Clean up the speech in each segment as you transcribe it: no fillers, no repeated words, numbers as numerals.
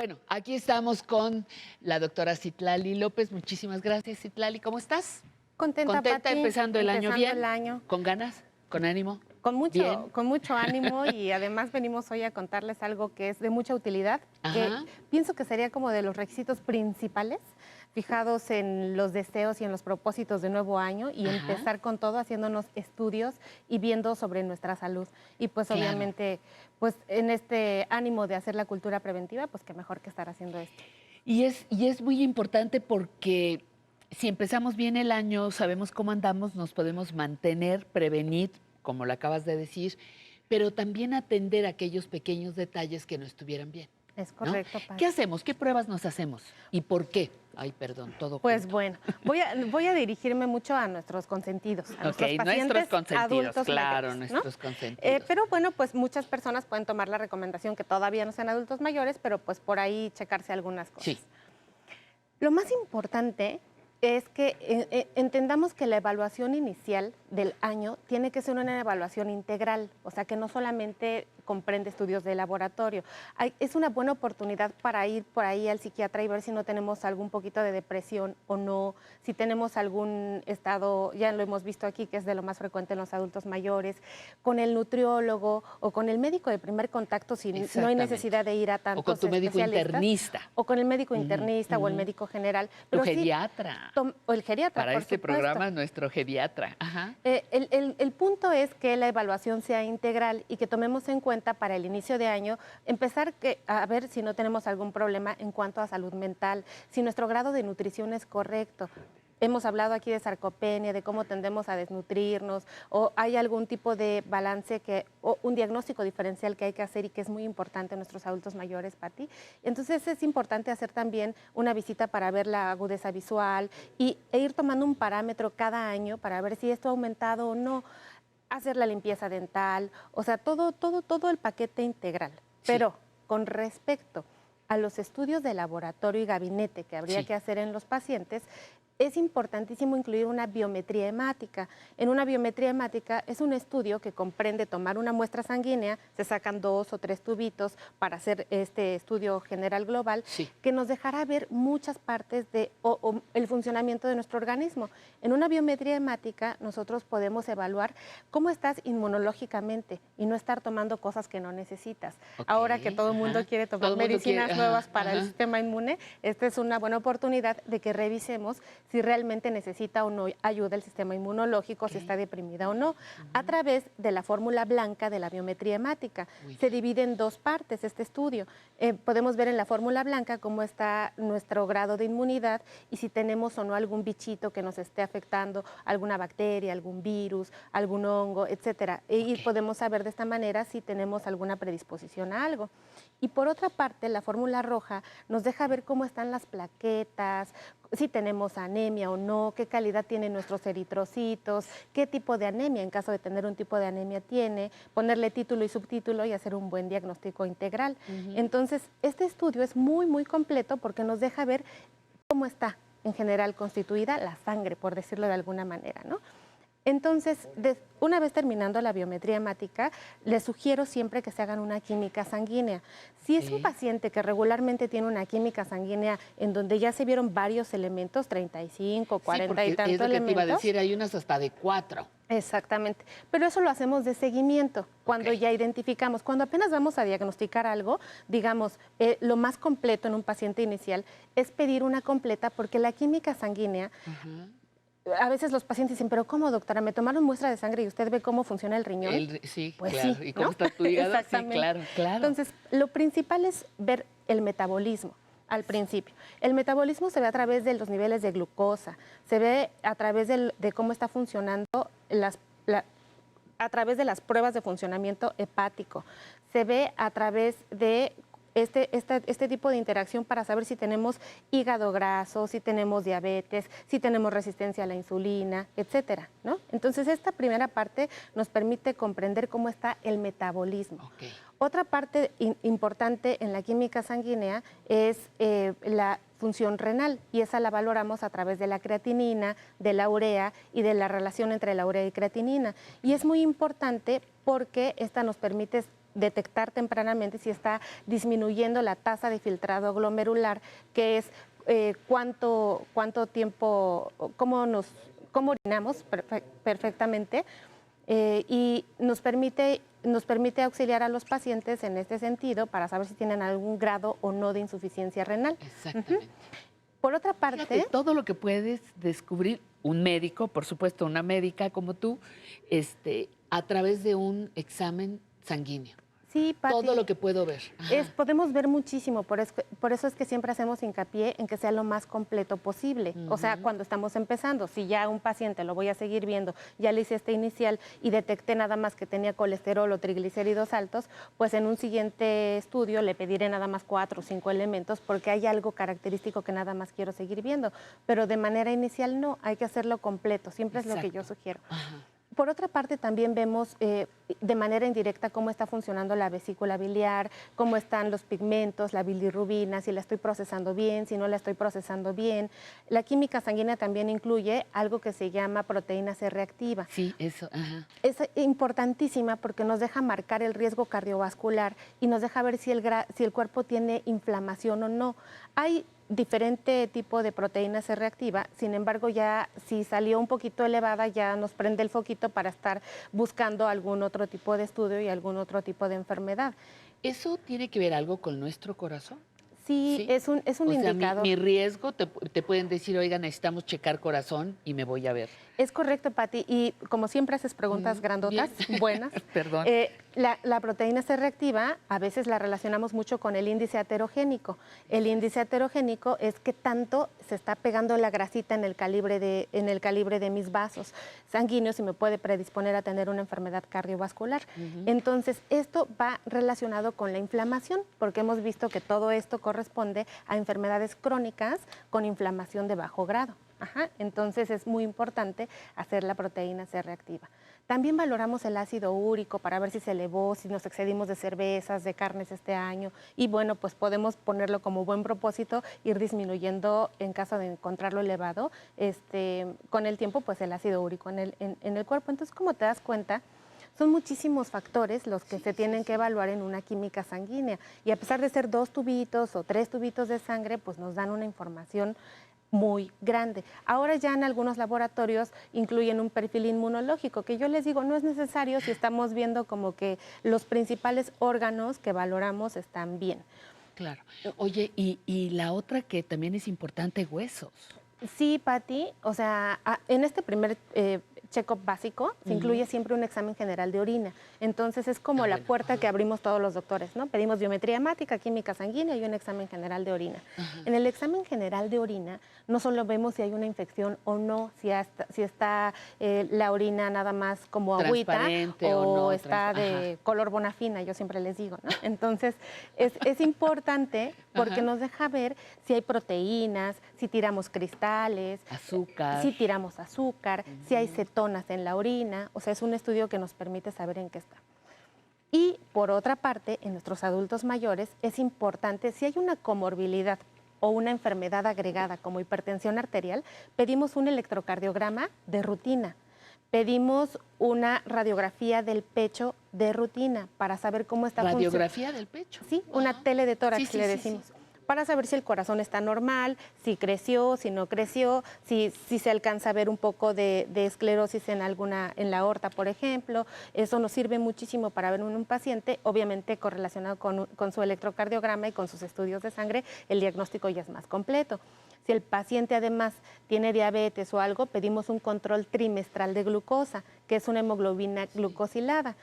Bueno, aquí estamos con la doctora Citlali López. Muchísimas gracias, Citlali. ¿Cómo estás? Contenta, ¿Contenta Pati, empezando el año bien? el año. ¿Con ganas? ¿Con ánimo? Con Bien. mucho ánimo y además venimos hoy a contarles algo que es de mucha utilidad, que Ajá. pienso que sería como de los requisitos principales fijados en los deseos y en los propósitos de nuevo año y Ajá. empezar con todo haciéndonos estudios y viendo sobre nuestra salud. Y pues Claro. obviamente, pues en este ánimo de hacer la cultura preventiva, pues qué mejor que estar haciendo esto. Y es muy importante porque si empezamos bien el año, sabemos cómo andamos, nos podemos mantener, prevenir, como lo acabas de decir, pero también atender aquellos pequeños detalles que no estuvieran bien. Es ¿No? correcto, Pati. ¿Qué hacemos? ¿Qué pruebas nos hacemos? ¿Y por qué? Ay, perdón, todo Pues junto. bueno, voy a dirigirme mucho a nuestros consentidos, a nuestros Ok, pacientes nuestros consentidos, adultos claro, mayores, ¿no? nuestros consentidos. Pero bueno, pues muchas personas pueden tomar la recomendación que todavía no sean adultos mayores, pero pues por ahí checarse algunas cosas. Sí. Lo más importante es que entendamos que la evaluación inicial del año tiene que ser una evaluación integral, o sea, que no solamente comprende estudios de laboratorio. Es una buena oportunidad para ir por ahí al psiquiatra y ver si no tenemos algún poquito de depresión o no, si tenemos algún estado, ya lo hemos visto aquí, que es de lo más frecuente en los adultos mayores, con el nutriólogo o con el médico de primer contacto, si no hay necesidad de ir a tantos o con tu médico internista. O con el médico internista o el médico general. Tu Pero geriatra. O el geriatra, Para por este supuesto. programa, nuestro geriatra. Ajá. El punto es que la evaluación sea integral y que tomemos en cuenta para el inicio de año empezar a ver si no tenemos algún problema en cuanto a salud mental, si nuestro grado de nutrición es correcto. Hemos hablado aquí de sarcopenia, de cómo tendemos a desnutrirnos, o hay algún tipo de balance o un diagnóstico diferencial que hay que hacer y que es muy importante en nuestros adultos mayores, Pati. Entonces es importante hacer también una visita para ver la agudeza visual e ir tomando un parámetro cada año para ver si esto ha aumentado o no, hacer la limpieza dental, o sea, todo el paquete integral. Sí. Pero con respecto a los estudios de laboratorio y gabinete que habría que hacer en los pacientes, es importantísimo incluir una biometría hemática. En una biometría hemática es un estudio que comprende tomar una muestra sanguínea, se sacan 2 o 3 tubitos para hacer este estudio general global, que nos dejará ver muchas partes de el funcionamiento de nuestro organismo. En una biometría hemática nosotros podemos evaluar cómo estás inmunológicamente y no estar tomando cosas que no necesitas. Ahora que todo el mundo quiere tomar medicinas nuevas para el sistema inmune, esta es una buena oportunidad de que revisemos si realmente necesita o no ayuda el sistema inmunológico, si está deprimida o no, a través de la fórmula blanca de la biometría hemática. Se divide en 2 partes este estudio. Podemos ver en la fórmula blanca cómo está nuestro grado de inmunidad y si tenemos o no algún bichito que nos esté afectando, alguna bacteria, algún virus, algún hongo, etcétera. Y podemos saber de esta manera si tenemos alguna predisposición a algo. Y por otra parte, la fórmula roja nos deja ver cómo están las plaquetas, si tenemos anemia o no, qué calidad tienen nuestros eritrocitos, qué tipo de anemia, en caso de tener un tipo de anemia tiene, ponerle título y subtítulo y hacer un buen diagnóstico integral. Entonces, este estudio es muy, muy completo porque nos deja ver cómo está en general constituida la sangre, por decirlo de alguna manera, ¿no? Entonces, una vez terminando la biometría hemática, les sugiero siempre que se hagan una química sanguínea. Si es un paciente que regularmente tiene una química sanguínea en donde ya se vieron varios elementos, 35, 40 y tantos elementos. Es lo que te iba a decir, hay unas hasta de 4. Exactamente, pero eso lo hacemos de seguimiento, cuando ya identificamos, cuando apenas vamos a diagnosticar algo, digamos, lo más completo en un paciente inicial es pedir una completa porque la química sanguínea... A veces los pacientes dicen, pero ¿cómo, doctora? ¿Me tomaron muestra de sangre y usted ve cómo funciona el riñón? Sí, pues claro. Sí, ¿Y cómo ¿no? está tu hígado? Exactamente. Sí, claro, claro. Entonces, lo principal es ver el metabolismo al principio. El metabolismo se ve a través de los niveles de glucosa, se ve a través de cómo está funcionando a través de las pruebas de funcionamiento hepático, se ve a través de este tipo de interacción para saber si tenemos hígado graso, si tenemos diabetes, si tenemos resistencia a la insulina, etcétera, ¿no? Entonces, esta primera parte nos permite comprender cómo está el metabolismo. Otra parte importante en la química sanguínea es la función renal y esa la valoramos a través de la creatinina, de la urea y de la relación entre la urea y creatinina. Y es muy importante porque esta nos permite detectar tempranamente si está disminuyendo la tasa de filtrado glomerular, que es cuánto tiempo, cómo orinamos perfectamente, y nos permite auxiliar a los pacientes en este sentido para saber si tienen algún grado o no de insuficiencia renal. Exactamente. Por otra Fíjate, parte, todo lo que puedes descubrir un médico, por supuesto, una médica como tú, a través de un examen sanguíneo. sí, Pati, Todo lo que puedo ver. Ajá. podemos ver muchísimo, por eso es que siempre hacemos hincapié en que sea lo más completo posible. O sea, cuando estamos empezando, si ya un paciente lo voy a seguir viendo, ya le hice este inicial y detecté nada más que tenía colesterol o triglicéridos altos, pues en un siguiente estudio le pediré nada más 4 o 5 elementos porque hay algo característico que nada más quiero seguir viendo. Pero de manera inicial no, hay que hacerlo completo, siempre es lo que yo sugiero. Ajá. Por otra parte, también vemos de manera indirecta cómo está funcionando la vesícula biliar, cómo están los pigmentos, la bilirrubina, si la estoy procesando bien, si no la estoy procesando bien. La química sanguínea también incluye algo que se llama proteína C reactiva. Sí, eso. Ajá. Es importantísima porque nos deja marcar el riesgo cardiovascular y nos deja ver si el cuerpo tiene inflamación o no. Hay diferente tipo de proteína C reactiva, sin embargo ya si salió un poquito elevada ya nos prende el foquito para estar buscando algún otro tipo de estudio y algún otro tipo de enfermedad. ¿Eso tiene que ver algo con nuestro corazón? Sí, Sí. es un O sea, indicador. mi riesgo, te pueden decir, oiga, necesitamos checar corazón y me voy a ver. Es correcto, Pati, y como siempre haces preguntas grandotas, bien. buenas. Perdón. La proteína C reactiva a veces la relacionamos mucho con el índice aterogénico. El índice aterogénico es que tanto se está pegando la grasita en el calibre de mis vasos sanguíneos y me puede predisponer a tener una enfermedad cardiovascular. Entonces, esto va relacionado con la inflamación, porque hemos visto que todo esto corresponde a enfermedades crónicas con inflamación de bajo grado. Ajá, entonces es muy importante hacer la proteína C reactiva. También valoramos el ácido úrico para ver si se elevó, si nos excedimos de cervezas, de carnes este año. Y bueno, pues podemos ponerlo como buen propósito, ir disminuyendo en caso de encontrarlo elevado, con el tiempo, pues el ácido úrico en el cuerpo. Entonces, como te das cuenta, son muchísimos factores los que se tienen que evaluar en una química sanguínea. Y a pesar de ser 2 tubitos o 3 tubitos de sangre, pues nos dan una información muy grande. Ahora ya en algunos laboratorios incluyen un perfil inmunológico, que yo les digo, no es necesario si estamos viendo como que los principales órganos que valoramos están bien. Claro. Oye, y la otra que también es importante, huesos. Sí, Pati, o sea, en este primer check-up básico se incluye siempre un examen general de orina. Entonces es como la puerta que abrimos todos los doctores, ¿no? Pedimos biometría hemática, química sanguínea y un examen general de orina. En el examen general de orina no solo vemos si hay una infección o no, si está la orina nada más como agüita o no, está de color bonafina, yo siempre les digo, ¿no? Entonces es importante porque nos deja ver si hay proteínas, si tiramos cristales, azúcar, si tiramos azúcar, si hay cetonas en la orina, o sea, es un estudio que nos permite saber en qué está. Y por otra parte, en nuestros adultos mayores es importante, si hay una comorbilidad o una enfermedad agregada como hipertensión arterial, pedimos un electrocardiograma de rutina. Pedimos una radiografía del pecho de rutina para saber cómo está funcionando. ¿Radiografía del pecho? Sí, una tele de tórax, Sí, le sí, decimos. sí. Para saber si el corazón está normal, si creció, si no creció, si se alcanza a ver un poco de esclerosis en la aorta, por ejemplo. Eso nos sirve muchísimo para ver en un paciente, obviamente correlacionado con su electrocardiograma y con sus estudios de sangre, el diagnóstico ya es más completo. Si el paciente además tiene diabetes o algo, pedimos un control trimestral de glucosa, que es una hemoglobina glucosilada.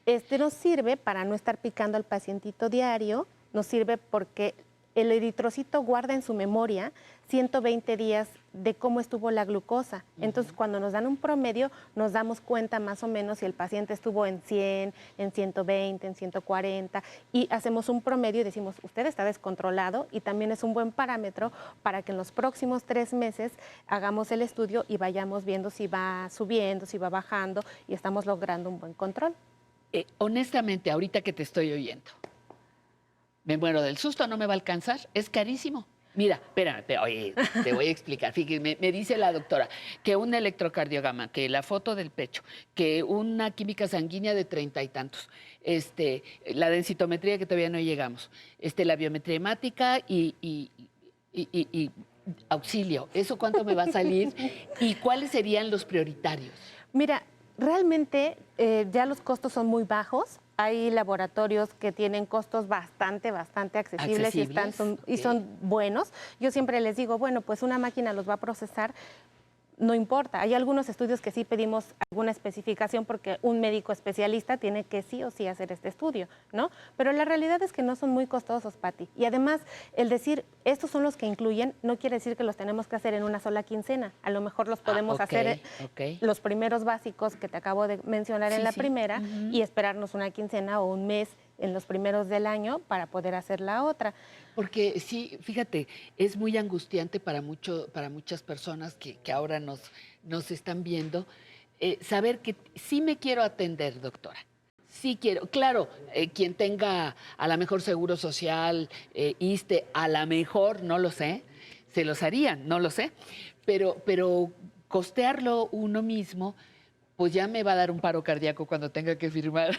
Este nos sirve para no estar picando al pacientito diario, nos sirve porque el eritrocito guarda en su memoria 120 días de cómo estuvo la glucosa. Entonces, cuando nos dan un promedio, nos damos cuenta más o menos si el paciente estuvo en 100, en 120, en 140, y hacemos un promedio y decimos, usted está descontrolado, y también es un buen parámetro para que en los próximos 3 meses hagamos el estudio y vayamos viendo si va subiendo, si va bajando, y estamos logrando un buen control. Honestamente, ahorita que te estoy oyendo, me muero del susto, no me va a alcanzar, es carísimo. Mira, espérame, oye, te voy a explicar. Fíjate, me dice la doctora que un electrocardiograma, que la foto del pecho, que una química sanguínea de 30 y tantos, la densitometría que todavía no llegamos, la biometría hemática y auxilio. ¿Eso cuánto me va a salir? ¿Y cuáles serían los prioritarios? Mira, realmente ya los costos son muy bajos. Hay laboratorios que tienen costos bastante accesibles y son buenos. Yo siempre les digo, bueno, pues una máquina los va a procesar, no importa. Hay algunos estudios que sí pedimos alguna especificación porque un médico especialista tiene que sí o sí hacer este estudio, ¿no? Pero la realidad es que no son muy costosos, Pati. Y además, el decir, estos son los que incluyen, no quiere decir que los tenemos que hacer en una sola quincena. A lo mejor los podemos hacer los primeros básicos que te acabo de mencionar en la primera y esperarnos una quincena o un mes en los primeros del año para poder hacer la otra. Porque sí, fíjate, es muy angustiante para muchas personas que ahora nos están viendo, saber que sí me quiero atender, doctora. Sí quiero. Claro, quien tenga a lo mejor seguro social, ISSSTE, a lo mejor, no lo sé, se los harían, no lo sé, pero costearlo uno mismo, pues ya me va a dar un paro cardíaco cuando tenga que firmar.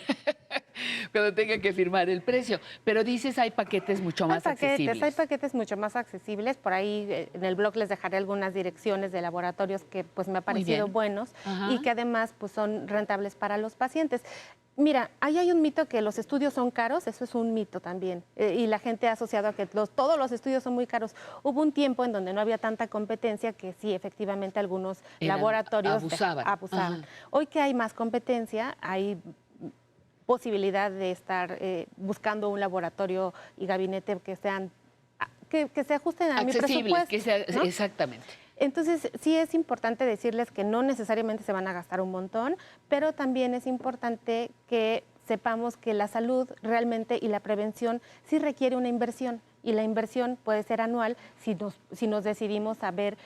Cuando tenga que firmar el precio. Pero dices, hay paquetes mucho más accesibles. Hay paquetes mucho más accesibles. Por ahí en el blog les dejaré algunas direcciones de laboratorios que pues me han parecido buenos y que además pues son rentables para los pacientes. Mira, ahí hay un mito que los estudios son caros, eso es un mito también. Y la gente ha asociado a que todos los estudios son muy caros. Hubo un tiempo en donde no había tanta competencia que sí, efectivamente, algunos laboratorios abusaban. Hoy que hay más competencia, hay posibilidad de estar buscando un laboratorio y gabinete que se ajusten a mi presupuesto. ¿No? Exactamente. Entonces, sí es importante decirles que no necesariamente se van a gastar un montón, pero también es importante que sepamos que la salud realmente y la prevención sí requiere una inversión, y la inversión puede ser anual si nos decidimos a ver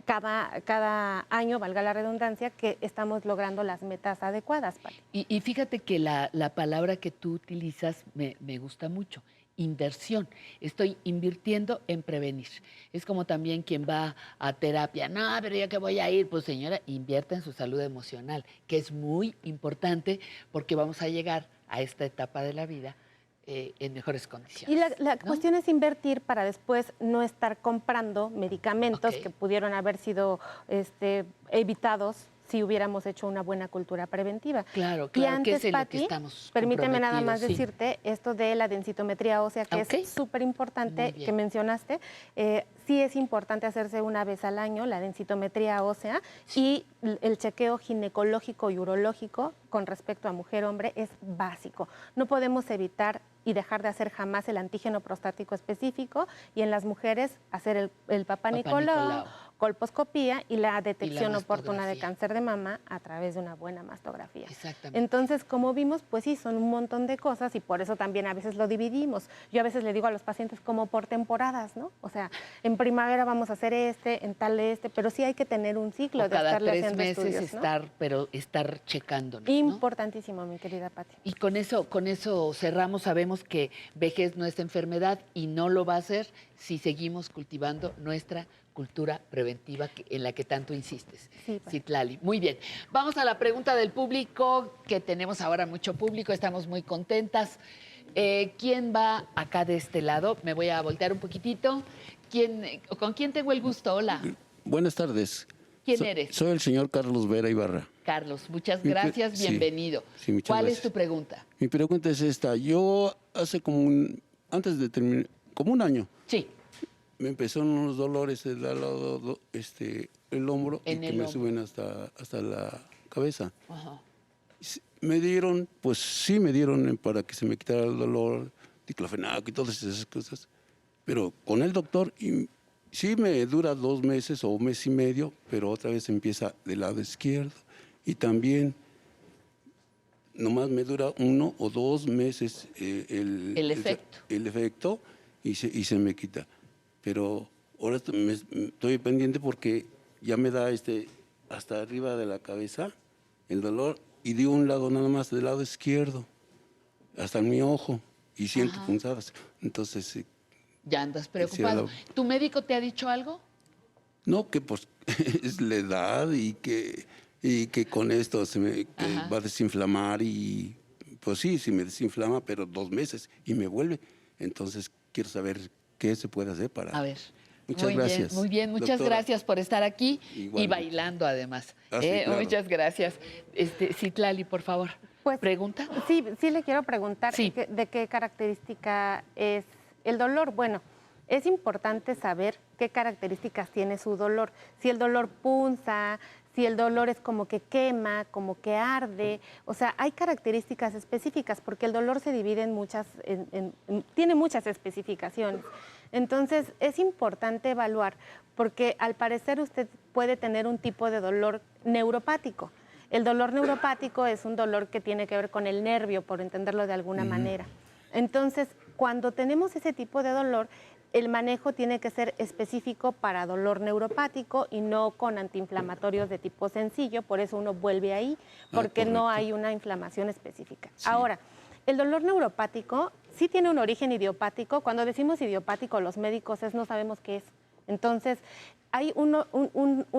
cada año, valga la redundancia, que estamos logrando las metas adecuadas, Pati. Y fíjate que la palabra que tú utilizas me gusta mucho, inversión. Estoy invirtiendo en prevenir. Es como también quien va a terapia. No, pero ya que voy a ir, pues señora, invierta en su salud emocional, que es muy importante porque vamos a llegar a esta etapa de la vida en mejores condiciones. Y la cuestión es invertir para después no estar comprando medicamentos que pudieron haber sido evitados si hubiéramos hecho una buena cultura preventiva. Claro, y antes, que es Pati, lo que estamos permíteme nada más decirte esto de la densitometría ósea, que es súper importante que mencionaste. Sí es importante hacerse una vez al año la densitometría ósea y el chequeo ginecológico y urológico con respecto a mujer-hombre es básico. No podemos evitar y dejar de hacer jamás el antígeno prostático específico y en las mujeres hacer el Papá Nicolau, colposcopía y la detección oportuna de cáncer de mama a través de una buena mastografía. Exactamente. Entonces, como vimos, pues sí, son un montón de cosas y por eso también a veces lo dividimos. Yo a veces le digo a los pacientes como por temporadas, ¿no? O sea, en primavera vamos a hacer en tal pero sí hay que tener un ciclo de estarle haciendo estudios, ¿no? Cada 3 meses estar checándonos, Importantísimo, ¿no? Mi querida Pati. Y con eso cerramos. Sabemos que vejez no es enfermedad y no lo va a ser si seguimos cultivando nuestra cultura preventiva en la que tanto insistes, Citlali. Muy bien. Vamos a la pregunta del público, que tenemos ahora mucho público, estamos muy contentas. ¿Quién va acá de este lado? Me voy a voltear un poquitito. ¿Con quién tengo el gusto? Hola. Buenas tardes. ¿Quién eres? Soy el señor Carlos Vera Ibarra. Carlos, muchas gracias, bienvenido. Sí, muchas ¿Cuál gracias. es tu pregunta? Mi pregunta es esta. Yo hace antes de terminar, como un año, sí, me empezaron unos dolores del lado, el hombro, y que me suben hasta la cabeza. Ajá. Me dieron para que se me quitara el dolor, diclofenaco y todas esas cosas. Pero con el doctor, sí me dura 2 meses o 1 mes y medio, pero otra vez empieza del lado izquierdo. Y también, nomás me dura 1 o 2 meses el efecto y se me quita. Pero ahora estoy pendiente porque ya me da hasta arriba de la cabeza el dolor y de un lado nada más, del lado izquierdo, hasta en mi ojo, y siento punzadas. Entonces, Ya andas Sí, preocupado. ¿Tu médico te ha dicho algo? No, que pues es la edad y que con esto que Ajá. va a desinflamar y pues sí me desinflama, pero 2 meses y me vuelve. Entonces quiero saber qué se puede hacer para... A ver. Muchas gracias. Muy bien. Muchas doctora. gracias por estar aquí y Igualmente. bailando además. Ah, sí, claro. Muchas gracias. Citlali, por favor. Pues, ¿Pregunta? sí le quiero preguntar Sí. de qué característica es el dolor. Bueno, es importante saber qué características tiene su dolor. Si el dolor punza, si el dolor es como que quema, como que arde. O sea, hay características específicas porque el dolor se divide en tiene muchas especificaciones. Entonces, es importante evaluar porque al parecer usted puede tener un tipo de dolor neuropático. El dolor neuropático es un dolor que tiene que ver con el nervio, por entenderlo de alguna manera. Entonces, cuando tenemos ese tipo de dolor, el manejo tiene que ser específico para dolor neuropático y no con antiinflamatorios de tipo sencillo, por eso uno vuelve ahí, porque no correcto. hay una inflamación específica. Sí. Ahora, el dolor neuropático sí tiene un origen idiopático. Cuando decimos idiopático, los médicos no sabemos qué es. Entonces, hay un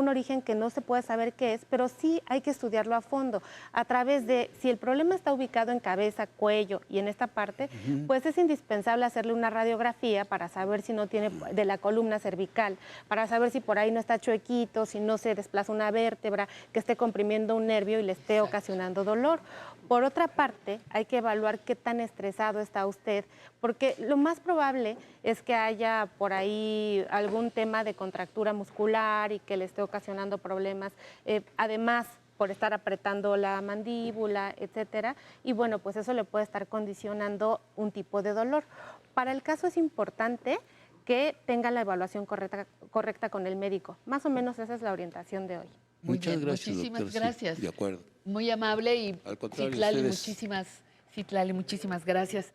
origen que no se puede saber qué es, pero sí hay que estudiarlo a fondo, a través de, si el problema está ubicado en cabeza, cuello y en esta parte, pues es indispensable hacerle una radiografía para saber si no tiene de la columna cervical, para saber si por ahí no está chuequito, si no se desplaza una vértebra, que esté comprimiendo un nervio y le esté ocasionando dolor. Por otra parte, hay que evaluar qué tan estresado está usted, porque lo más probable es que haya por ahí algún tema de contractura muscular y que le esté ocasionando problemas. Además, por estar apretando la mandíbula, etcétera. Y bueno, pues eso le puede estar condicionando un tipo de dolor. Para el caso es importante que tenga la evaluación correcta con el médico. Más o menos esa es la orientación de hoy. Muy Muchas bien, gracias, muchísimas doctora. Sí, gracias. de acuerdo. Muy amable y Al contrario, Citlali, ustedes. muchísimas gracias.